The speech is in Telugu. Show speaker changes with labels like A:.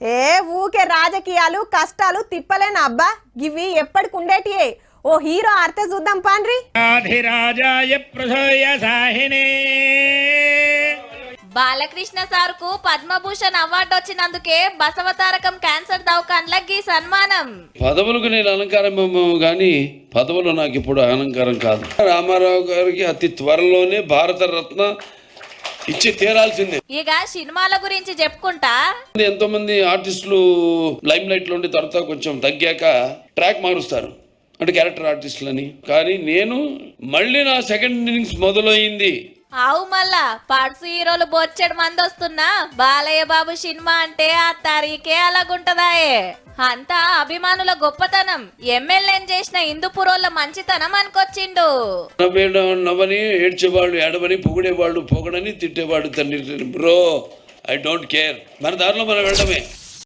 A: ఏ ఊకే రాజకీయాలు కష్టాలు తిప్పలేను అబ్బా, గివి ఎప్పటికి ఉండేటియే. ఓ హీరో ఆర్తే చూద్దాం పాండ్రి.
B: బాలకృష్ణ సార్ కు పద్మభూషణ్ అవార్డు వచ్చినందుకే బసవతారకం క్యాన్సర్ దవాఖానలకి సన్మానం.
C: పదవులకు నేను అలంకారం గాని పదవులు నాకు ఇప్పుడు అలంకారం కాదు. రామారావు గారికి అతి త్వరలోనే భారత రత్న ఇచ్చి తీరాల్సిందే.
B: ఇక సినిమాల గురించి చెప్పుకుంటా,
C: ఎంతో మంది ఆర్టిస్టులు లైమ్ లైట్ లో ఉండి తర్వాత కొంచెం తగ్గాక ట్రాక్ మారుస్తారు, అంటే క్యారెక్టర్ ఆర్టిస్టులని. కానీ నేను మళ్ళీ నా సెకండ్ ఇన్నింగ్స్ మొదలైంది.
B: ఆవు మళ్ళా పర్సు హీరోలు బొచ్చెడు మంది వస్తున్నా బాలయ్య బాబు సినిమా అంటే ఆ తారీఖే అలాగుంటదాయే. అంతా అభిమానుల గొప్పతనం, ఎమ్మెల్యేని చేసిన హిందూపురోళ్ళ మంచితనం అనుకొచ్చిండు.
C: నవ్వని ఏడ్చేవాళ్ళు ఏడవని, పొగిడేవాళ్ళు పొగడని, తిట్టేవాడు తండ్రి. బ్రో ఐ డోంట్ కేర్, మన దారిలో మనం వెళ్ళడమే.